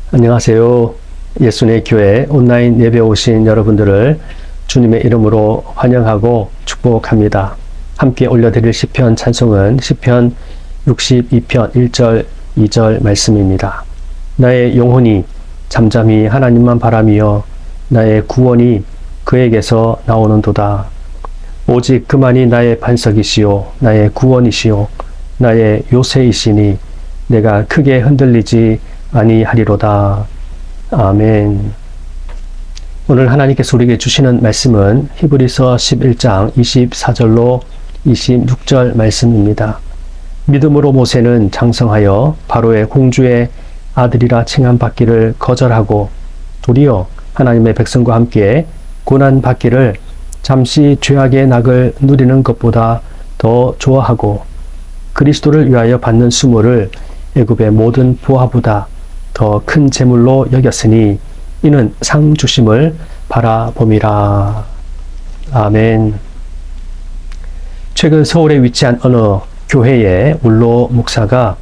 안녕하세요. 예수의 교회 온라인 예배 오신 여러분들을 주님의 이름으로 환영하고 축복합니다. 함께 올려드릴 시편 찬송은 시편 62편 1절 2절 말씀입니다. 나의 영혼이 잠잠히 하나님만 바라며 나의 구원이 그에게서 나오는도다. 오직 그만이 나의 반석이시요 나의 구원이시요 나의 요새이시니 내가 크게 흔들리지 아니하리로다. 아멘. 오늘 하나님께서 우리에게 주시는 말씀은 히브리서 11장 24절로 26절 말씀입니다. 믿음으로 모세는 장성하여 바로의 공주의 아들이라 칭함받기를 거절하고 도리어 하나님의 백성과 함께 고난받기를 잠시 죄악의 낙을 누리는 것보다 더 좋아하고 그리스도를 위하여 받는 수모를 애굽의 모든 부하보다 더 큰 재물로 여겼으니 이는 상 주심을 바라봄이라. 아멘. 최근 서울에 위치한 어느 교회의 원로 목사가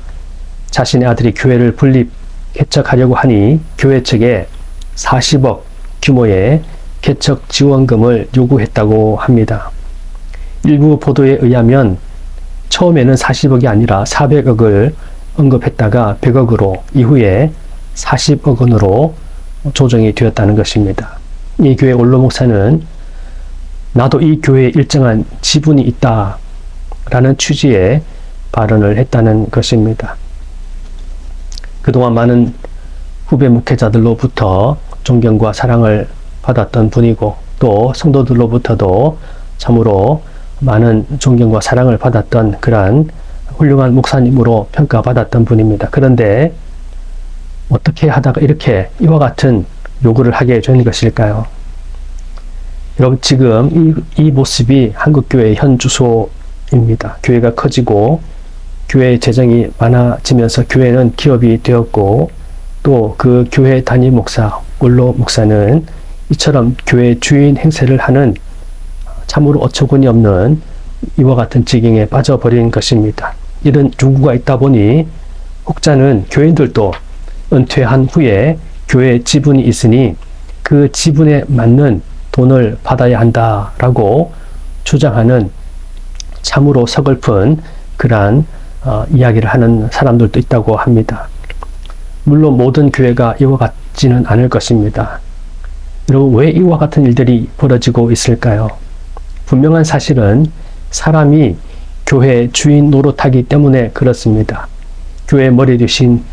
자신의 아들이 교회를 분립 개척하려고 하니 교회 측에 40억 규모의 개척 지원금을 요구했다고 합니다. 일부 보도에 의하면 처음에는 40억이 아니라 400억을 언급했다가 100억으로 이후에 40억 원으로 조정이 되었다는 것입니다. 이 교회 원로 목사는 나도 이 교회에 일정한 지분이 있다 라는 취지의 발언을 했다는 것입니다. 그동안 많은 후배 목회자들로부터 존경과 사랑을 받았던 분이고 또 성도들로부터도 참으로 많은 존경과 사랑을 받았던 그러한 훌륭한 목사님으로 평가받았던 분입니다. 그런데 어떻게 하다가 이렇게 이와 같은 요구를 하게 된 것일까요? 여러분, 지금 이 모습이 한국교회의 현 주소입니다. 교회가 커지고 교회의 재정이 많아지면서 교회는 기업이 되었고 또 그 교회 단임 목사, 원로 목사는 이처럼 교회 주인 행세를 하는 참으로 어처구니 없는 이와 같은 지경에 빠져버린 것입니다. 이런 요구가 있다 보니 혹자는 교인들도 은퇴한 후에 교회 지분이 있으니 그 지분에 맞는 돈을 받아야 한다라고 주장하는 참으로 서글픈 그러한 이야기를 하는 사람들도 있다고 합니다. 물론 모든 교회가 이와 같지는 않을 것입니다. 여러분, 왜 이와 같은 일들이 벌어지고 있을까요? 분명한 사실은 사람이 교회 주인 노릇하기 때문에 그렇습니다. 교회 머리 되신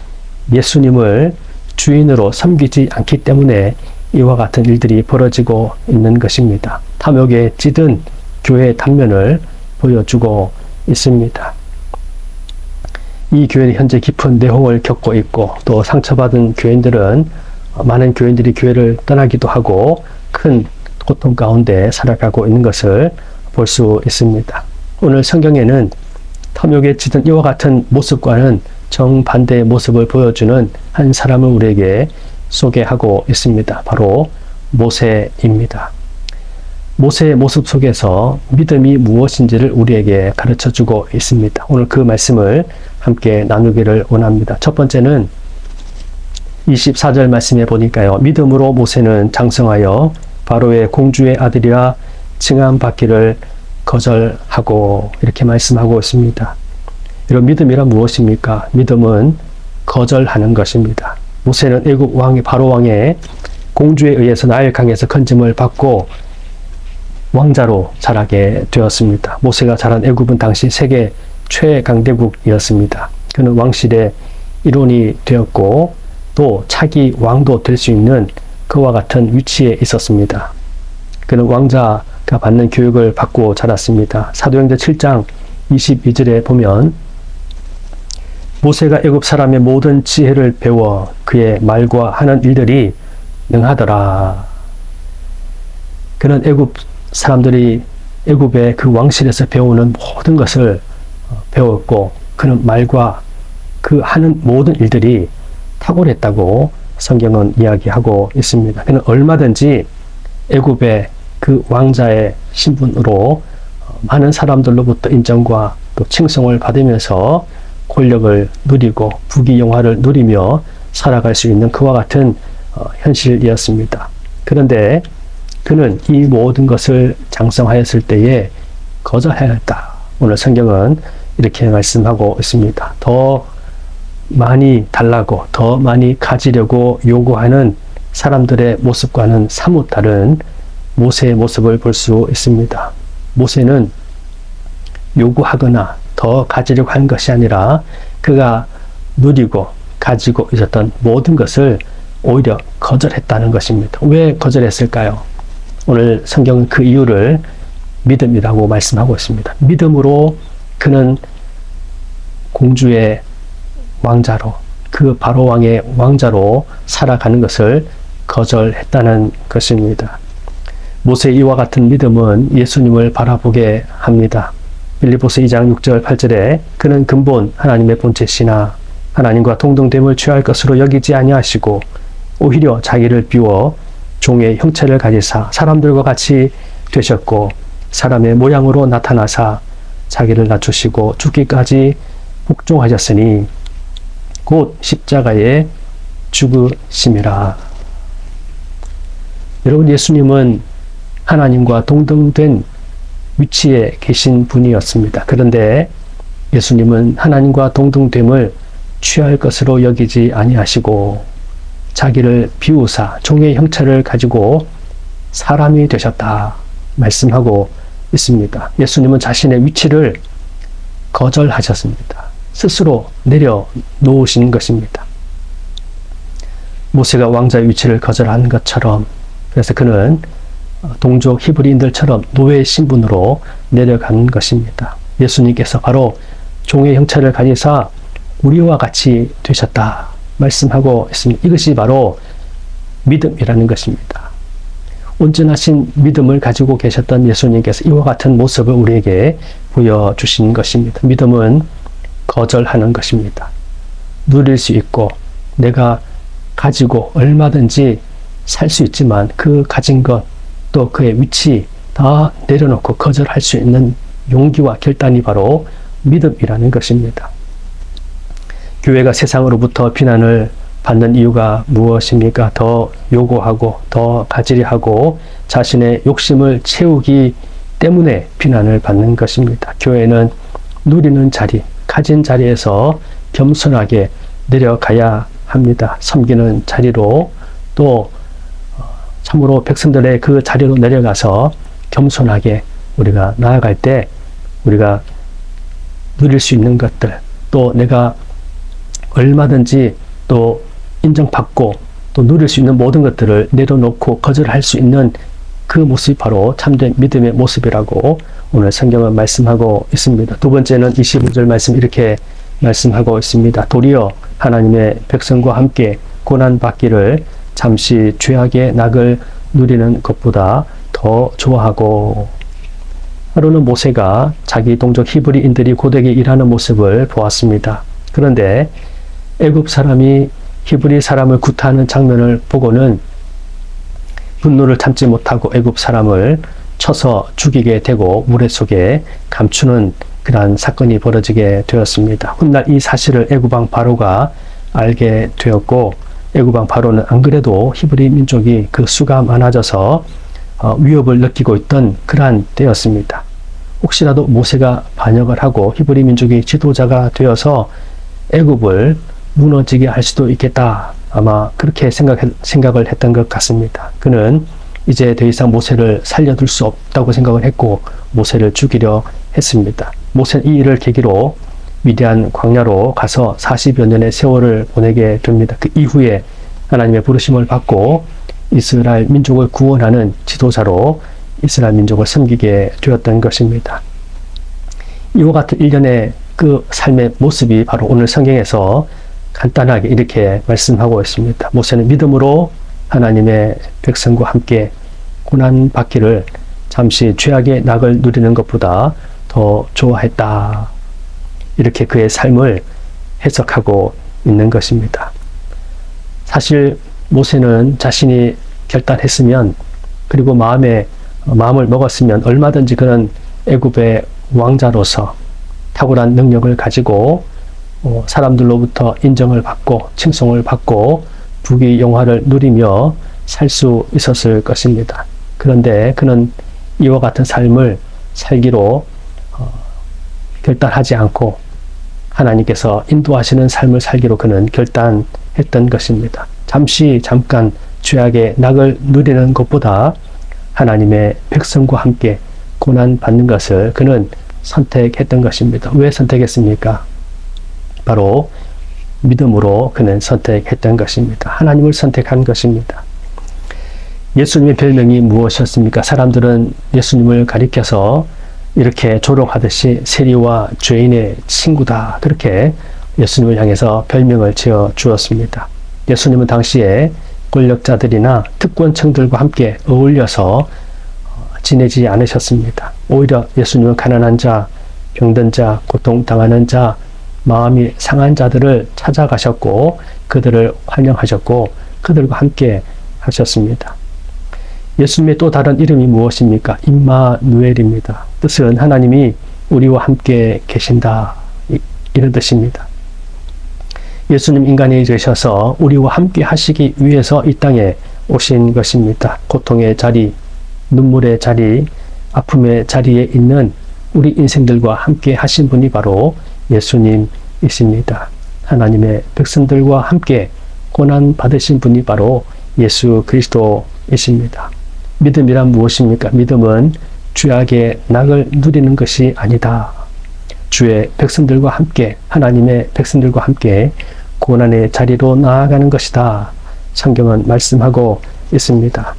예수님을 주인으로 섬기지 않기 때문에 이와 같은 일들이 벌어지고 있는 것입니다. 탐욕에 찌든 교회의 단면을 보여주고 있습니다. 이 교회는 현재 깊은 내홍을 겪고 있고 또 상처받은 교인들은 많은 교인들이 교회를 떠나기도 하고 큰 고통 가운데 살아가고 있는 것을 볼 수 있습니다. 오늘 성경에는 탐욕에 찌든 이와 같은 모습과는 정반대의 모습을 보여주는 한 사람을 우리에게 소개하고 있습니다. 바로 모세입니다. 모세의 모습 속에서 믿음이 무엇인지를 우리에게 가르쳐주고 있습니다. 오늘 그 말씀을 함께 나누기를 원합니다. 첫 번째는 24절 말씀에 보니까요. 믿음으로 모세는 장성하여 바로의 공주의 아들이라 칭함받기를 거절하고 이렇게 말씀하고 있습니다. 이런 믿음이란 무엇입니까? 믿음은 거절하는 것입니다. 모세는 애굽 왕의 바로 왕의 공주에 의해서 나일 강에서 건짐을 받고 왕자로 자라게 되었습니다. 모세가 자란 애굽은 당시 세계 최강대국이었습니다. 그는 왕실의 일원이 되었고 또 차기 왕도 될 수 있는 그와 같은 위치에 있었습니다. 그는 왕자가 받는 교육을 받고 자랐습니다. 사도행전 7장 22절에 보면 모세가 애굽 사람의 모든 지혜를 배워 그의 말과 하는 일들이 능하더라. 그는 애굽 사람들이 애굽의 그 왕실에서 배우는 모든 것을 배웠고 그는 말과 그 하는 모든 일들이 탁월했다고 성경은 이야기하고 있습니다. 그는 얼마든지 애굽의 그 왕자의 신분으로 많은 사람들로부터 인정과 또 칭송을 받으면서 권력을 누리고 부귀영화를 누리며 살아갈 수 있는 그와 같은 현실이었습니다. 그런데 그는 이 모든 것을 장성하였을 때에 거절하였다. 오늘 성경은 이렇게 말씀하고 있습니다. 더 많이 달라고, 더 많이 가지려고 요구하는 사람들의 모습과는 사뭇 다른 모세의 모습을 볼 수 있습니다. 모세는 요구하거나 더 가지려고 하는 것이 아니라 그가 누리고 가지고 있었던 모든 것을 오히려 거절했다는 것입니다. 왜 거절했을까요? 오늘 성경은 그 이유를 믿음이라고 말씀하고 있습니다. 믿음으로 그는 공주의 왕자로, 그 바로 왕의 왕자로 살아가는 것을 거절했다는 것입니다. 모세의 이와 같은 믿음은 예수님을 바라보게 합니다. 빌립보서 2장 6절 8절에 그는 근본 하나님의 본체시나 하나님과 동등됨을 취할 것으로 여기지 아니하시고 오히려 자기를 비워 종의 형체를 가지사 사람들과 같이 되셨고 사람의 모양으로 나타나사 자기를 낮추시고 죽기까지 복종하셨으니 곧 십자가에 죽으심이라. 여러분, 예수님은 하나님과 동등된 위치에 계신 분이었습니다. 그런데 예수님은 하나님과 동등됨을 취할 것으로 여기지 아니하시고 자기를 비우사 종의 형체를 가지고 사람이 되셨다 말씀하고 있습니다. 예수님은 자신의 위치를 거절하셨습니다. 스스로 내려놓으신 것입니다. 모세가 왕자의 위치를 거절한 것처럼, 그래서 그는 동족 히브리인들처럼 노예 신분으로 내려간 것입니다. 예수님께서 바로 종의 형체를 가지사 우리와 같이 되셨다 말씀하고 있습니다. 이것이 바로 믿음이라는 것입니다. 온전하신 믿음을 가지고 계셨던 예수님께서 이와 같은 모습을 우리에게 보여주신 것입니다. 믿음은 거절하는 것입니다. 누릴 수 있고 내가 가지고 얼마든지 살 수 있지만 그 가진 것 또 그의 위치 다 내려놓고 거절할 수 있는 용기와 결단이 바로 믿음이라는 것입니다. 교회가 세상으로부터 비난을 받는 이유가 무엇입니까? 더 요구하고 더 가지려 하고 자신의 욕심을 채우기 때문에 비난을 받는 것입니다. 교회는 누리는 자리, 가진 자리에서 겸손하게 내려가야 합니다. 섬기는 자리로 또 참으로 백성들의 그 자리로 내려가서 겸손하게 우리가 나아갈 때 우리가 누릴 수 있는 것들, 또 내가 얼마든지 또 인정받고 또 누릴 수 있는 모든 것들을 내려놓고 거절할 수 있는 그 모습이 바로 참된 믿음의 모습이라고 오늘 성경은 말씀하고 있습니다. 두 번째는 25절 말씀 이렇게 말씀하고 있습니다. 도리어 하나님의 백성과 함께 고난받기를 잠시 죄악의 낙을 누리는 것보다 더 좋아하고. 하루는 모세가 자기 동족 히브리인들이 고되게 일하는 모습을 보았습니다. 그런데 애굽 사람이 히브리 사람을 구타하는 장면을 보고는 분노를 참지 못하고 애굽 사람을 쳐서 죽이게 되고 무례 속에 감추는 그러한 사건이 벌어지게 되었습니다. 훗날 이 사실을 애굽 왕 바로가 알게 되었고 애굽 왕 바로는 안 그래도 히브리 민족이 그 수가 많아져서 위협을 느끼고 있던 그러한 때였습니다. 혹시라도 모세가 반역을 하고 히브리 민족이 지도자가 되어서 애굽을 무너지게 할 수도 있겠다. 아마 그렇게 생각을 했던 것 같습니다. 그는 이제 더 이상 모세를 살려둘 수 없다고 생각을 했고 모세를 죽이려 했습니다. 모세는 이 일을 계기로 위대한 광야로 가서 40여 년의 세월을 보내게 됩니다. 그 이후에 하나님의 부르심을 받고 이스라엘 민족을 구원하는 지도자로 이스라엘 민족을 섬기게 되었던 것입니다. 이와 같은 일련의 그 삶의 모습이 바로 오늘 성경에서 간단하게 이렇게 말씀하고 있습니다. 모세는 믿음으로 하나님의 백성과 함께 고난받기를 잠시 죄악의 낙을 누리는 것보다 더 좋아했다. 이렇게 그의 삶을 해석하고 있는 것입니다. 사실 모세는 자신이 결단했으면 그리고 마음을 먹었으면 얼마든지 그는 애굽의 왕자로서 탁월한 능력을 가지고 사람들로부터 인정을 받고 칭송을 받고 부귀 영화를 누리며 살 수 있었을 것입니다. 그런데 그는 이와 같은 삶을 살기로 결단하지 않고 하나님께서 인도하시는 삶을 살기로 그는 결단했던 것입니다. 잠깐 죄악의 낙을 누리는 것보다 하나님의 백성과 함께 고난받는 것을 그는 선택했던 것입니다. 왜 선택했습니까? 바로 믿음으로 그는 선택했던 것입니다. 하나님을 선택한 것입니다. 예수님의 별명이 무엇이었습니까? 사람들은 예수님을 가리켜서 이렇게 조롱하듯이 세리와 죄인의 친구다, 그렇게 예수님을 향해서 별명을 지어 주었습니다. 예수님은 당시에 권력자들이나 특권층들과 함께 어울려서 지내지 않으셨습니다. 오히려 예수님은 가난한 자, 병든 자, 고통당하는 자, 마음이 상한 자들을 찾아가셨고 그들을 환영하셨고 그들과 함께 하셨습니다. 예수님의 또 다른 이름이 무엇입니까? 임마누엘입니다. 뜻은 하나님이 우리와 함께 계신다, 이런 뜻입니다. 예수님 인간이 되셔서 우리와 함께 하시기 위해서 이 땅에 오신 것입니다. 고통의 자리, 눈물의 자리, 아픔의 자리에 있는 우리 인생들과 함께 하신 분이 바로 예수님이십니다. 하나님의 백성들과 함께 고난 받으신 분이 바로 예수 그리스도이십니다. 믿음이란 무엇입니까? 믿음은 죄악의 낙을 누리는 것이 아니다. 주의 백성들과 함께, 하나님의 백성들과 함께 고난의 자리로 나아가는 것이다. 성경은 말씀하고 있습니다.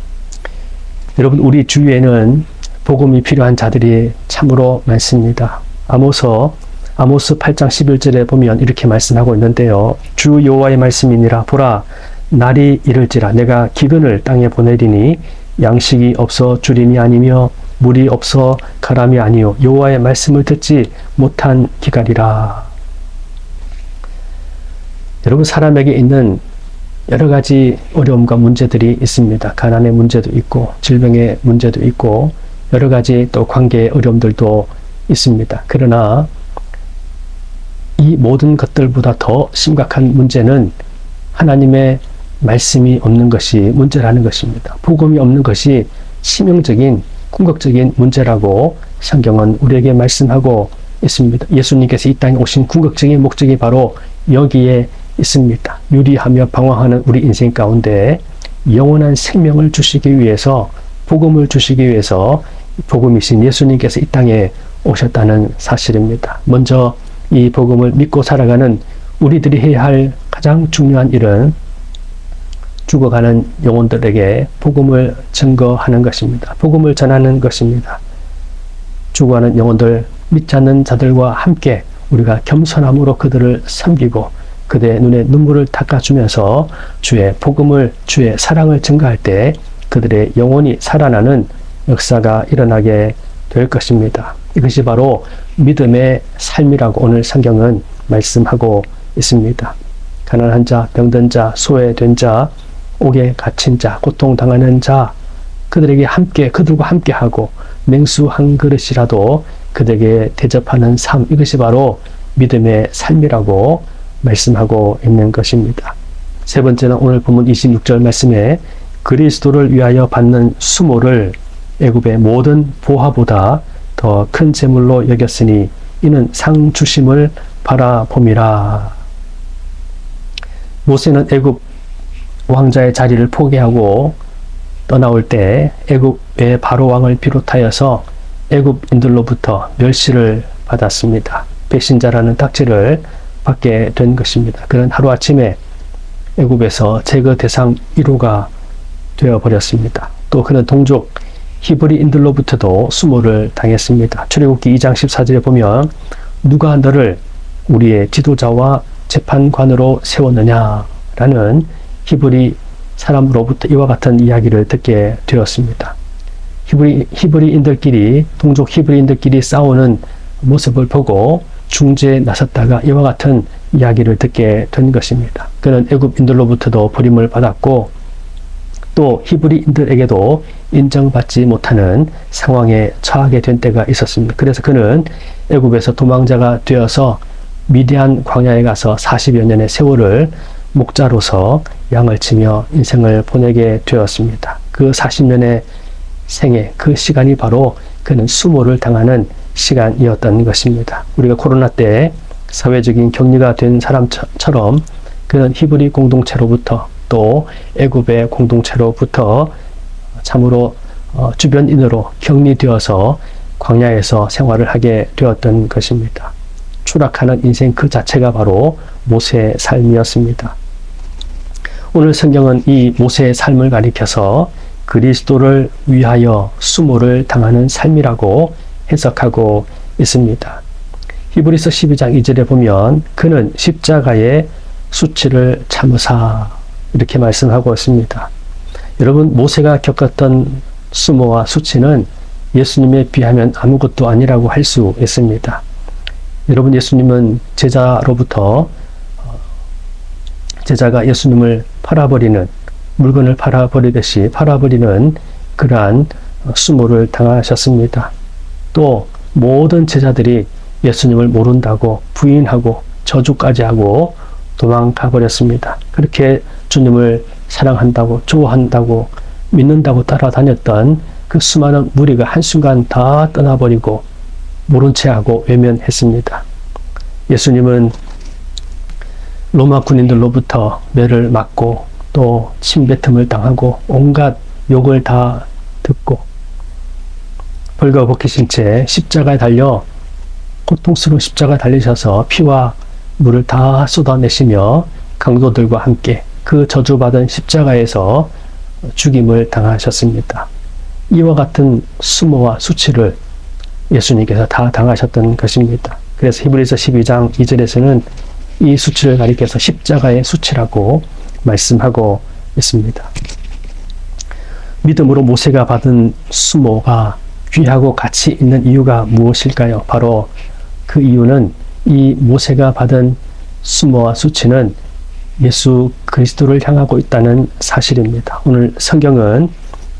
여러분, 우리 주위에는 복음이 필요한 자들이 참으로 많습니다. 아모스 8장 11절에 보면 이렇게 말씀하고 있는데요. 주 여호와의 말씀이니라. 보라, 날이 이를지라. 내가 기근을 땅에 보내리니 양식이 없어 주림이 아니며 물이 없어 가람이 아니요 여호와의 말씀을 듣지 못한 기갈이라. 여러분, 사람에게 있는 여러 가지 어려움과 문제들이 있습니다. 가난의 문제도 있고 질병의 문제도 있고 여러 가지 또 관계의 어려움들도 있습니다. 그러나 이 모든 것들보다 더 심각한 문제는 하나님의 말씀이 없는 것이 문제라는 것입니다. 복음이 없는 것이 치명적인 궁극적인 문제라고 성경은 우리에게 말씀하고 있습니다. 예수님께서 이 땅에 오신 궁극적인 목적이 바로 여기에 있습니다. 유리하며 방황하는 우리 인생 가운데 영원한 생명을 주시기 위해서, 복음을 주시기 위해서 복음이신 예수님께서 이 땅에 오셨다는 사실입니다. 먼저 이 복음을 믿고 살아가는 우리들이 해야 할 가장 중요한 일은 죽어가는 영혼들에게 복음을 증거하는 것입니다. 복음을 전하는 것입니다. 죽어가는 영혼들, 믿지 않는 자들과 함께 우리가 겸손함으로 그들을 섬기고 그들의 눈에 눈물을 닦아주면서 주의 복음을, 주의 사랑을 증거할 때 그들의 영혼이 살아나는 역사가 일어나게 될 것입니다. 이것이 바로 믿음의 삶이라고 오늘 성경은 말씀하고 있습니다. 가난한 자, 병든 자, 소외된 자, 옥에 갇힌 자, 고통당하는 자, 그들과 함께 하고 냉수 한 그릇이라도 그들에게 대접하는 삶, 이것이 바로 믿음의 삶이라고 말씀하고 있는 것입니다. 세 번째는 오늘 본문 26절 말씀에 그리스도를 위하여 받는 수모를 애굽의 모든 보화보다 더 큰 재물로 여겼으니 이는 상 주심을 바라봄이라. 모세는 애굽 왕자의 자리를 포기하고 떠나올 때 애굽의 바로 왕을 비롯하여서 애굽인들로부터 멸시를 받았습니다. 배신자라는 딱지를 받게 된 것입니다. 그는 하루아침에 애굽에서 제거 대상 1호가 되어버렸습니다. 또 그는 동족 히브리인들로부터도 수모를 당했습니다. 출애굽기 2장 14절에 보면 누가 너를 우리의 지도자와 재판관으로 세웠느냐라는 히브리 사람으로부터 이와 같은 이야기를 듣게 되었습니다. 히브리인들끼리, 동족 히브리인들끼리 싸우는 모습을 보고 중재에 나섰다가 이와 같은 이야기를 듣게 된 것입니다. 그는 애굽인들로부터도 버림을 받았고 또 히브리인들에게도 인정받지 못하는 상황에 처하게 된 때가 있었습니다. 그래서 그는 애굽에서 도망자가 되어서 미디안 광야에 가서 40여 년의 세월을 목자로서 양을 치며 인생을 보내게 되었습니다. 그 40년의 생애, 그 시간이 바로 그는 수모를 당하는 시간이었던 것입니다. 우리가 코로나 때 사회적인 격리가 된 사람처럼 그는 히브리 공동체로부터 또 애굽의 공동체로부터 참으로 주변인으로 격리되어서 광야에서 생활을 하게 되었던 것입니다. 추락하는 인생 그 자체가 바로 모세의 삶이었습니다. 오늘 성경은 이 모세의 삶을 가리켜서 그리스도를 위하여 수모를 당하는 삶이라고 해석하고 있습니다. 히브리서 12장 2절에 보면 그는 십자가의 수치를 참으사 이렇게 말씀하고 있습니다. 여러분, 모세가 겪었던 수모와 수치는 예수님에 비하면 아무것도 아니라고 할 수 있습니다. 여러분, 예수님은 제자가 예수님을 팔아버리는, 물건을 팔아버리듯이 팔아버리는 그러한 수모를 당하셨습니다. 또 모든 제자들이 예수님을 모른다고 부인하고 저주까지 하고 도망가 버렸습니다. 그렇게 주님을 사랑한다고 좋아한다고 믿는다고 따라다녔던 그 수많은 무리가 한순간 다 떠나버리고 모른 채 하고 외면했습니다. 예수님은 로마 군인들로부터 매를 맞고 또 침뱉음을 당하고 온갖 욕을 다 듣고 벌거벗기신 채 십자가에 달려 고통스러운 십자가에 달리셔서 피와 물을 다 쏟아내시며 강도들과 함께 그 저주받은 십자가에서 죽임을 당하셨습니다. 이와 같은 수모와 수치를 예수님께서 다 당하셨던 것입니다. 그래서 히브리서 12장 2절에서는 이 수치를 가리켜서 십자가의 수치라고 말씀하고 있습니다. 믿음으로 모세가 받은 수모가 귀하고 가치 있는 이유가 무엇일까요? 바로 그 이유는 이 모세가 받은 수모와 수치는 예수 그리스도를 향하고 있다는 사실입니다. 오늘 성경은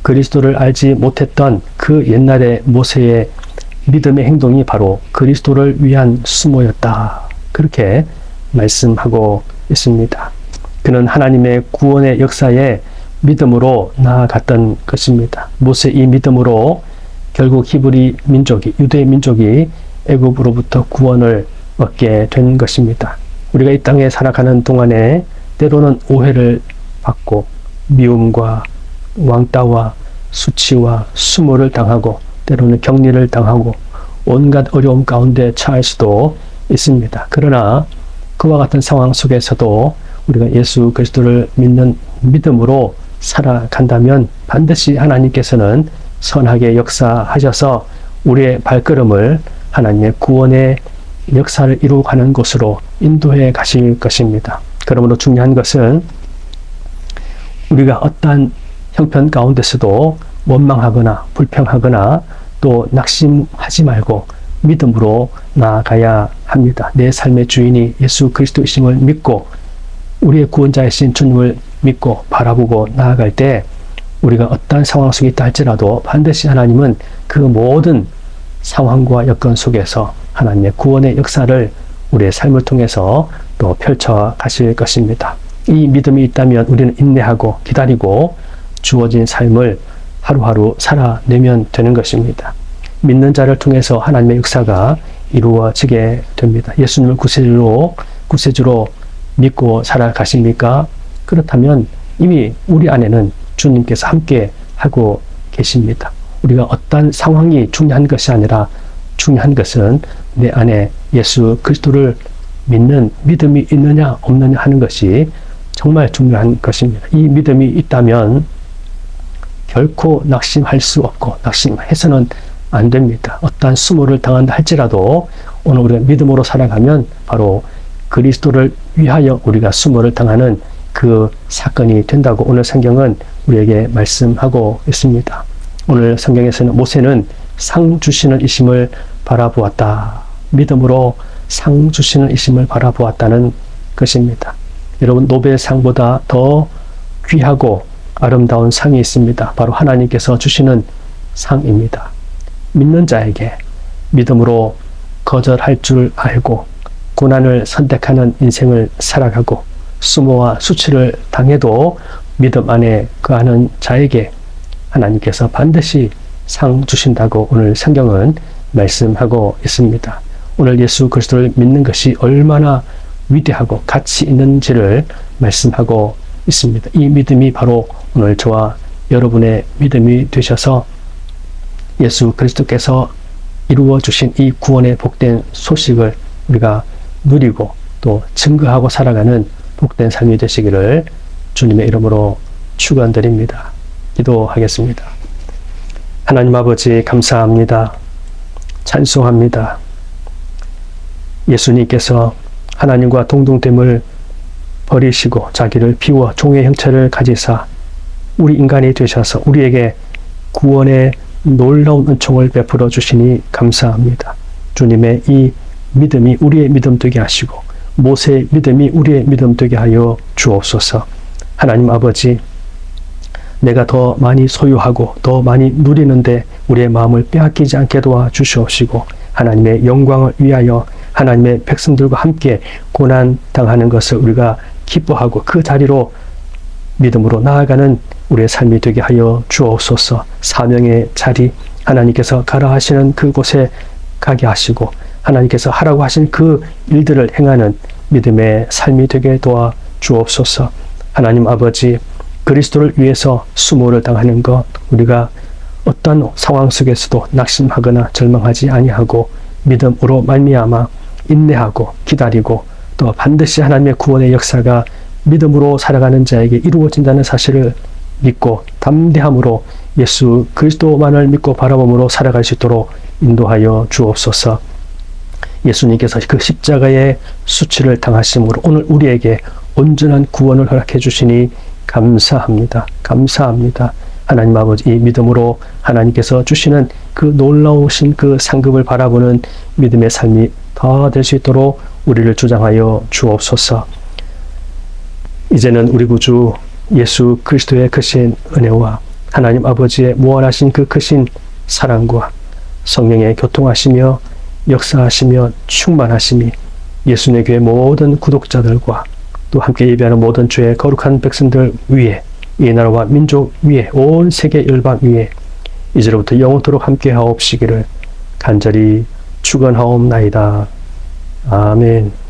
그리스도를 알지 못했던 그 옛날의 모세의 믿음의 행동이 바로 그리스도를 위한 수모였다. 그렇게 말씀하고 있습니다. 그는 하나님의 구원의 역사에 믿음으로 나아갔던 것입니다. 모세의 이 믿음으로 결국 히브리 민족이, 유대 민족이 애굽으로부터 구원을 얻게 된 것입니다. 우리가 이 땅에 살아가는 동안에 때로는 오해를 받고 미움과 왕따와 수치와 수모를 당하고 때로는 격리를 당하고 온갖 어려움 가운데 처할 수도 있습니다. 그러나 그와 같은 상황 속에서도 우리가 예수 그리스도를 믿는 믿음으로 살아간다면 반드시 하나님께서는 선하게 역사하셔서 우리의 발걸음을 하나님의 구원의 역사를 이루어가는 곳으로 인도해 가실 것입니다. 그러므로 중요한 것은 우리가 어떠한 형편 가운데서도 원망하거나 불평하거나 또 낙심하지 말고 믿음으로 나아가야 합니다. 내 삶의 주인이 예수 그리스도이심을 믿고 우리의 구원자이신 주님을 믿고 바라보고 나아갈 때 우리가 어떠한 상황 속에 있다 할지라도 반드시 하나님은 그 모든 상황과 여건 속에서 하나님의 구원의 역사를 우리의 삶을 통해서 또 펼쳐 가실 것입니다. 이 믿음이 있다면 우리는 인내하고 기다리고 주어진 삶을 하루하루 살아내면 되는 것입니다. 믿는 자를 통해서 하나님의 역사가 이루어지게 됩니다. 예수님을 구세주로 믿고 살아가십니까? 그렇다면 이미 우리 안에는 주님께서 함께 하고 계십니다. 우리가 어떤 상황이 중요한 것이 아니라 중요한 것은 내 안에 예수 그리스도를 믿는 믿음이 있느냐 없느냐 하는 것이 정말 중요한 것입니다. 이 믿음이 있다면 결코 낙심할 수 없고 낙심해서는 안 됩니다. 어떠한 수모를 당한다 할지라도 오늘 우리가 믿음으로 살아가면 바로 그리스도를 위하여 우리가 수모를 당하는 그 사건이 된다고 오늘 성경은 우리에게 말씀하고 있습니다. 오늘 성경에서는 모세는 상 주시는 이심을 바라보았다. 믿음으로 상 주시는 이심을 바라보았다는 것입니다. 여러분, 노벨상보다 더 귀하고 아름다운 상이 있습니다. 바로 하나님께서 주시는 상입니다. 믿는 자에게 믿음으로 거절할 줄 알고 고난을 선택하는 인생을 살아가고 수모와 수치를 당해도 믿음 안에 거하는 자에게 하나님께서 반드시 상 주신다고 오늘 성경은 말씀하고 있습니다. 오늘 예수 그리스도를 믿는 것이 얼마나 위대하고 가치 있는지를 말씀하고 있습니다. 이 믿음이 바로 오늘 저와 여러분의 믿음이 되셔서 예수 그리스도께서 이루어 주신 이 구원의 복된 소식을 우리가 누리고 또 증거하고 살아가는 복된 삶이 되시기를 주님의 이름으로 축원드립니다. 기도하겠습니다. 하나님 아버지 감사합니다. 찬송합니다. 예수님께서 하나님과 동등됨을 버리시고 자기를 비워 종의 형체를 가지사 우리 인간이 되셔서 우리에게 구원의 놀라운 은총을 베풀어 주시니 감사합니다. 주님의 이 믿음이 우리의 믿음 되게 하시고 모세의 믿음이 우리의 믿음 되게 하여 주옵소서. 하나님 아버지, 내가 더 많이 소유하고 더 많이 누리는데 우리의 마음을 빼앗기지 않게 도와주시옵시고 하나님의 영광을 위하여 하나님의 백성들과 함께 고난 당하는 것을 우리가 기뻐하고 그 자리로 믿음으로 나아가는 우리의 삶이 되게 하여 주옵소서. 사명의 자리, 하나님께서 가라 하시는 그곳에 가게 하시고 하나님께서 하라고 하신 그 일들을 행하는 믿음의 삶이 되게 도와 주옵소서. 하나님 아버지, 그리스도를 위해서 수모를 당하는 것, 우리가 어떤 상황 속에서도 낙심하거나 절망하지 아니하고 믿음으로 말미암아 인내하고 기다리고 또 반드시 하나님의 구원의 역사가 믿음으로 살아가는 자에게 이루어진다는 사실을 믿고 담대함으로 예수 그리스도만을 믿고 바라봄으로 살아갈 수 있도록 인도하여 주옵소서. 예수님께서 그 십자가의 수치를 당하심으로 오늘 우리에게 온전한 구원을 허락해 주시니 감사합니다. 감사합니다. 하나님 아버지, 이 믿음으로 하나님께서 주시는 그 놀라우신 그 상급을 바라보는 믿음의 삶이 더 될 수 있도록 우리를 주장하여 주옵소서. 이제는 우리 구주 예수 그리스도의 크신 은혜와 하나님 아버지의 무한하신 그 크신 사랑과 성령의 교통하시며 역사하시며 충만하심이 예수님의 교회 모든 구독자들과 또 함께 예배하는 모든 주의 거룩한 백성들 위에, 이 나라와 민족 위에, 온 세계 열방 위에 이제로부터 영원토록 함께 하옵시기를 간절히 축원하옵나이다. 아멘.